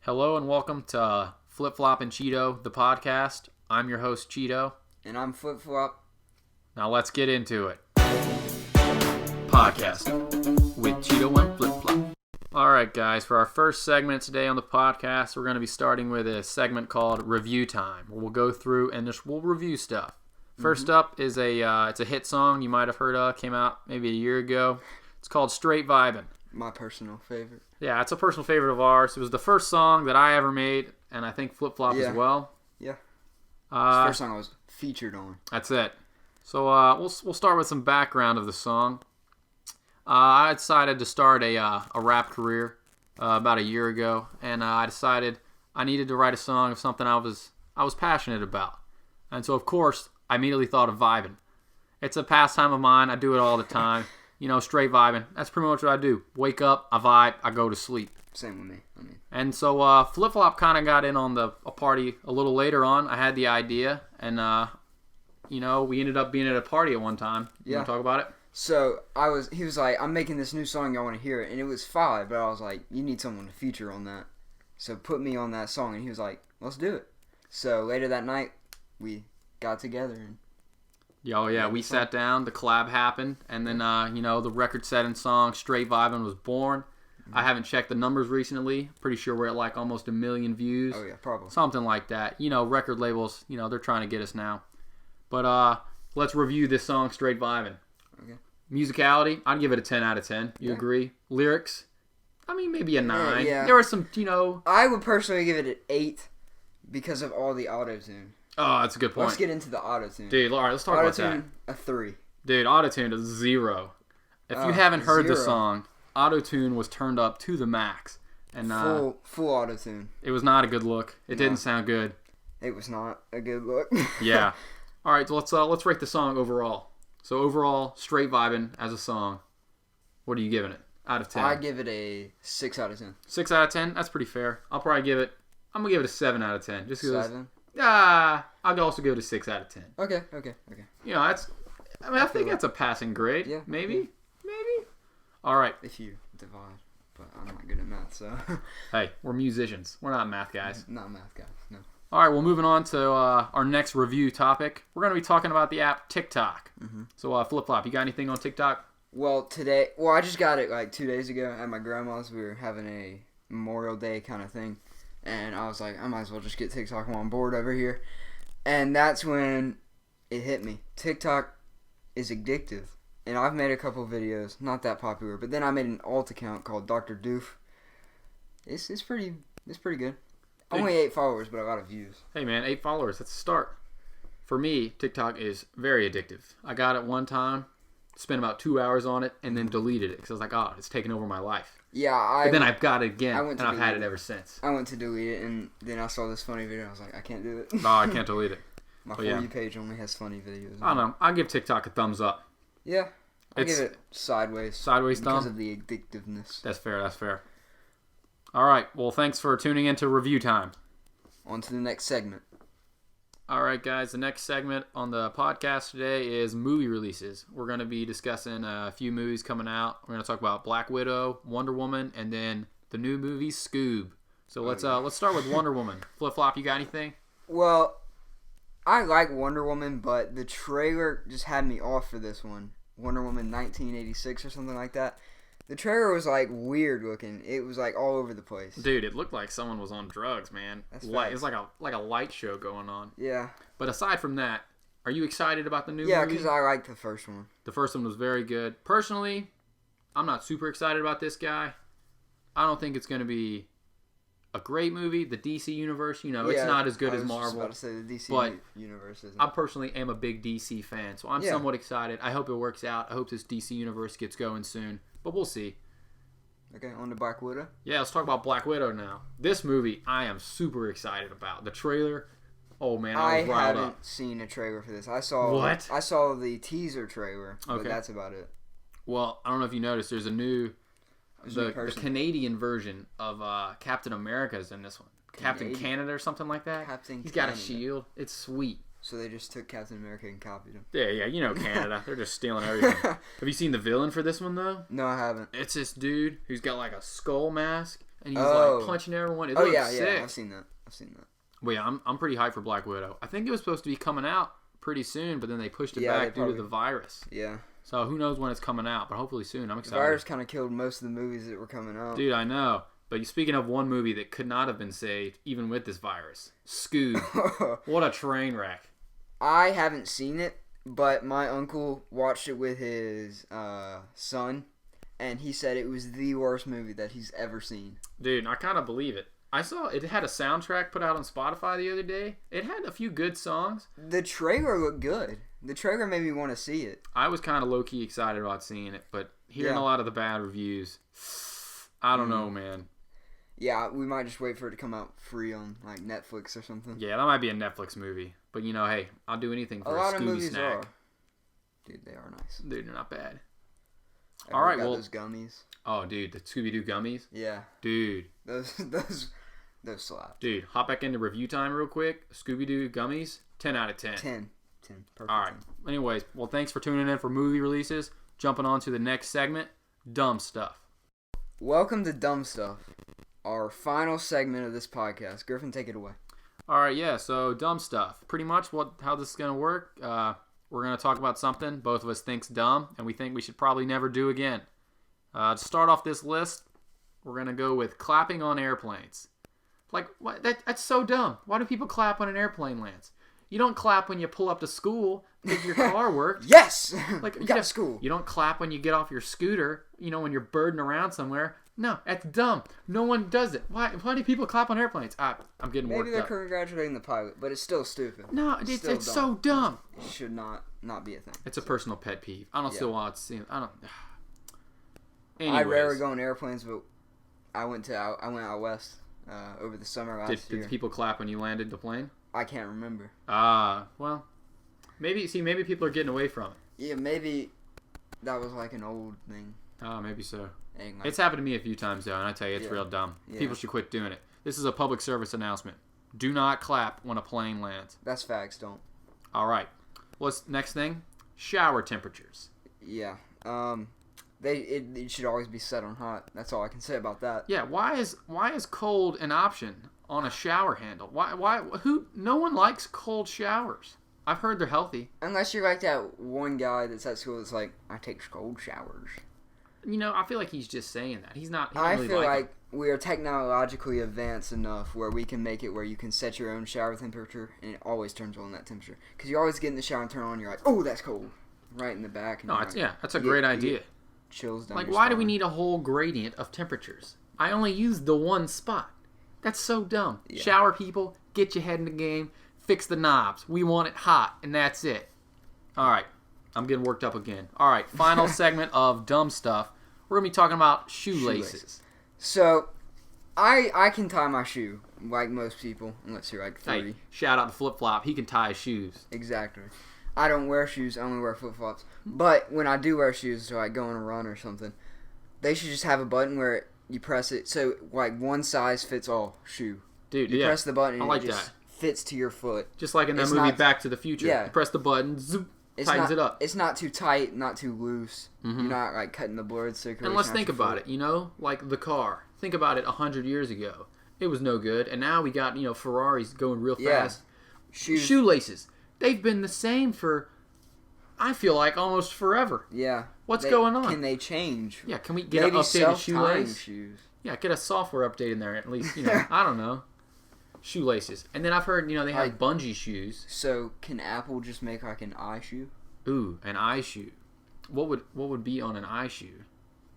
Hello and welcome to Flip Flop and Cheeto, the podcast. I'm your host, Cheeto. And I'm Flip Flop. Now let's get into it. Podcast with Cheeto and Flip Flop. Alright guys, for our first segment today on the podcast, we're going to be starting with a segment called Review Time, where we'll go through and we'll review stuff. First up is it's a hit song you might have heard of, came out maybe a year ago. It's called Straight Vibin'. My personal favorite. Yeah, it's a personal favorite of ours. It was the first song that I ever made, and I think Flip Flop as well. Yeah. It's the first song I was featured on. That's it. So we'll start with some background of the song. I decided to start a rap career about a year ago, and I decided I needed to write a song of something I was passionate about. And so, of course, I immediately thought of vibing. It's a pastime of mine. I do it all the time. You know, straight vibing. That's pretty much what I do. Wake up, I vibe, I go to sleep. Same with me. And so Flip Flop kind of got in on a party a little later on. I had the idea, and we ended up being at a party at one time. You want to talk about it? So he was like, I'm making this new song, y'all want to hear it? And it was 5, but I was like, you need someone to feature on that. So put me on that song, and he was like, let's do it. So later that night, we got together and we sat down, the collab happened, and then, the record-setting song, Straight Vibin' was born. I haven't checked the numbers recently. Pretty sure we're at like almost 1 million views. Oh, yeah, probably. Something like that. Record labels, they're trying to get us now. But let's review this song, Straight Vibin'. Okay. Musicality, I'd give it a 10 out of 10. You agree? Lyrics, maybe a 9. Yeah. There were some, I would personally give it an 8 because of all the auto-tune. Oh, that's a good point. Let's get into the auto-tune. Dude, all right, let's talk about that. Auto-tune, a 3. Dude, auto-tune is 0. If you haven't heard the song, auto-tune was turned up to the max. And full auto-tune. It was not a good look. It didn't sound good. It was not a good look. Yeah. All right, so let's rate the song overall. So overall, Straight Vibin' as a song, what are you giving it out of 10? I give it a 6 out of 10. 6 out of 10? That's pretty fair. I'm going to give it a 7 out of 10. Just 7? I'll also give it a 6 out of 10. Okay. I think that's a passing grade. Yeah. Maybe. All right. If you divide, but I'm not good at math, so. Hey, we're musicians. We're not math guys. Not math guys, no. All right, well, moving on to our next review topic. We're going to be talking about the app TikTok. Mm-hmm. So, Flip Flop, you got anything on TikTok? Well, I just got it like 2 days ago at my grandma's. We were having a Memorial Day kind of thing. And I was like, I might as well just get TikTok on board over here. And that's when it hit me. TikTok is addictive. And I've made a couple videos, not that popular. But then I made an alt account called Dr. Doof. It's pretty good. Only 8 followers, but a lot of views. Hey, man, 8 followers. That's a start. For me, TikTok is very addictive. I got it one time, spent about 2 hours on it, and then deleted it. Because I was like, oh, it's taking over my life. Yeah, but then I've got it again, and I've had it ever since. I went to delete it, and then I saw this funny video. I was like, I can't do it. No, I can't delete it. My For You page only has funny videos. I don't know. I'll give TikTok a thumbs up. Yeah. I'll give it sideways. Sideways thumb? Because of the addictiveness. That's fair. All right. Well, thanks for tuning in to Review Time. On to the next segment. All right, guys. The next segment on the podcast today is movie releases. We're going to be discussing a few movies coming out. We're going to talk about Black Widow, Wonder Woman, and then the new movie Scoob. So let's start with Wonder Woman. Flip Flop, you got anything? Well, I like Wonder Woman, but the trailer just had me off for this one. Wonder Woman 1986 or something like that. The trailer was like weird looking. It was like all over the place. Dude, it looked like someone was on drugs, man. It was like a light show going on. Yeah. But aside from that, are you excited about the new movie? Yeah, because I liked the first one. The first one was very good. Personally, I'm not super excited about this guy. I don't think it's going to be a great movie. The DC universe, it's not as good as Marvel. I was just about to say the DC universe isn't. I personally am a big DC fan, so I'm somewhat excited. I hope it works out. I hope this DC universe gets going soon. But we'll see. Okay, on to Black Widow. Yeah, let's talk about Black Widow now. This movie, I am super excited about. The trailer, oh man, I was riled up. I haven't seen a trailer for this. I saw the teaser trailer, but that's about it. Well, I don't know if you noticed, there's the Canadian version of Captain America's in this one. Captain Canada or something like that. He's got a shield. It's sweet. So they just took Captain America and copied him. Yeah, Canada. They're just stealing everything. Have you seen the villain for this one, though? No, I haven't. It's this dude who's got like a skull mask, and he's like punching everyone. It looks sick. Yeah, I've seen that. Well, yeah, I'm pretty hyped for Black Widow. I think it was supposed to be coming out pretty soon, but then they pushed it back due to the virus. Yeah. So who knows when it's coming out, but hopefully soon. I'm excited. The virus kind of killed most of the movies that were coming out. Dude, I know. But speaking of one movie that could not have been saved, even with this virus, Scoob. What a train wreck. I haven't seen it, but my uncle watched it with his son, and he said it was the worst movie that he's ever seen. Dude, I kind of believe it. I saw it had a soundtrack put out on Spotify the other day. It had a few good songs. The trailer looked good. The trailer made me want to see it. I was kind of low-key excited about seeing it, but hearing a lot of the bad reviews, I don't know, man. Yeah, we might just wait for it to come out free on like Netflix or something. Yeah, that might be a Netflix movie. But hey, I'll do anything for a lot of Scooby movies snack. Are. Dude, they are nice. Dude, they're not bad. All right, well, those gummies. Oh, dude, the Scooby-Doo gummies? Yeah. Dude. Those slap. Dude, hop back into review time real quick. Scooby-Doo gummies, 10 out of 10. 10. Perfect. All right. Anyways, well, thanks for tuning in for movie releases. Jumping on to the next segment, Dumb Stuff. Welcome to Dumb Stuff, our final segment of this podcast. Griffin, take it away. All right, yeah, so Dumb Stuff. Pretty much how this is going to work. We're going to talk about something both of us think's dumb, and we think we should probably never do again. To start off this list, we're going to go with clapping on airplanes. Like, what? That's so dumb. Why do people clap when an airplane lands? You don't clap when you pull up to school if your car works. Yes! Like, you got school. You don't clap when you get off your scooter, when you're birding around somewhere. No, that's dumb. No one does it. Why do people clap on airplanes? I'm getting worked up. Maybe they're congratulating the pilot, but it's still stupid. No, it's so dumb. It should not be a thing. It's a personal pet peeve. I don't still want to see it. I don't... Anyways. I rarely go on airplanes, but I went out west over the summer last year. Did people clap when you landed the plane? I can't remember. Well, maybe people are getting away from it. Yeah, maybe that was like an old thing. Maybe so. It's happened to me a few times, though, and I tell you, it's real dumb. Yeah. People should quit doing it. This is a public service announcement. Do not clap when a plane lands. That's facts, don't. All right. What's next thing? Shower temperatures. Yeah. It should always be set on hot. That's all I can say about that. Yeah, why is cold an option on a shower handle? No one likes cold showers. I've heard they're healthy. Unless you're like that one guy that's at school that's like, I take cold showers. I feel like he's just saying that. He's not. I feel like we are technologically advanced enough where we can make it where you can set your own shower temperature and it always turns on that temperature. Because you always get in the shower and turn on, you're like, oh, that's cold. Right in the back. And that's a great idea. Chills down. Like, why do we need a whole gradient of temperatures? I only use the one spot. That's so dumb. Yeah. Shower people, get your head in the game, fix the knobs. We want it hot, and that's it. All right. I'm getting worked up again. All right. Final segment of dumb stuff. We're going to be talking about shoelaces. So, I can tie my shoe, like most people, unless you're like 30. Hey, shout out to Flip Flop. He can tie his shoes. Exactly. I don't wear shoes. I only wear flip-flops. But when I do wear shoes, so I go on a run or something, they should just have a button where you press it. So, like, one size fits all shoe. Dude, you press the button and like it just fits to your foot. Just like in that movie Back to the Future. Yeah. You press the button, zoop, tightens it up. It's not too tight, not too loose. Mm-hmm. You're not, like, cutting the blood circulation. And let's think about it, like the car. Think about it 100 years ago. It was no good. And now we got, Ferraris going real fast. Shoelaces. They've been the same for, I feel like, almost forever. Yeah. What's going on? Can they change? Yeah, can we get an updated shoelace? Shoes. Yeah, get a software update in there at least, I don't know. Shoelaces. And then I've heard, they have bungee shoes. So, can Apple just make like an eye shoe? Ooh, an eye shoe. What would be on an eye shoe?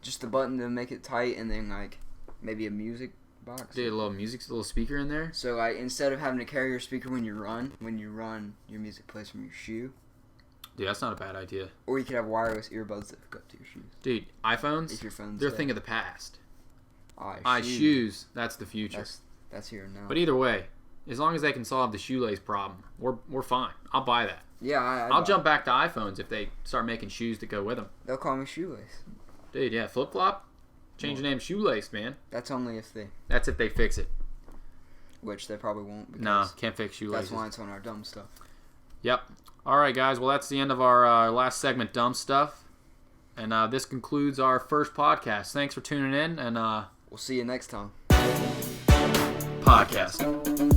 Just the button to make it tight and then like maybe a music box. Did a little speaker in there. So like instead of having to carry your speaker when you run, your music plays from your shoe. Dude, that's not a bad idea. Or you could have wireless earbuds that hook up to your shoes. Dude, iPhones, if your phone's they're a thing of the past. Shoes, that's the future. That's here now. But either way, as long as they can solve the shoelace problem, we're fine. I'll buy that. Yeah, I'll jump back to iPhones if they start making shoes that go with them. They'll call me Shoelace. Dude, yeah, Flip Flop. Change the name Shoelace, man. That's only if they... That's if they fix it. Which they probably won't. Nah, can't fix shoelaces. That's why it's on our dumb stuff. Yep. All right, guys. Well, that's the end of our last segment, Dumb Stuff. And this concludes our first podcast. Thanks for tuning in, and... we'll see you next time. Podcast.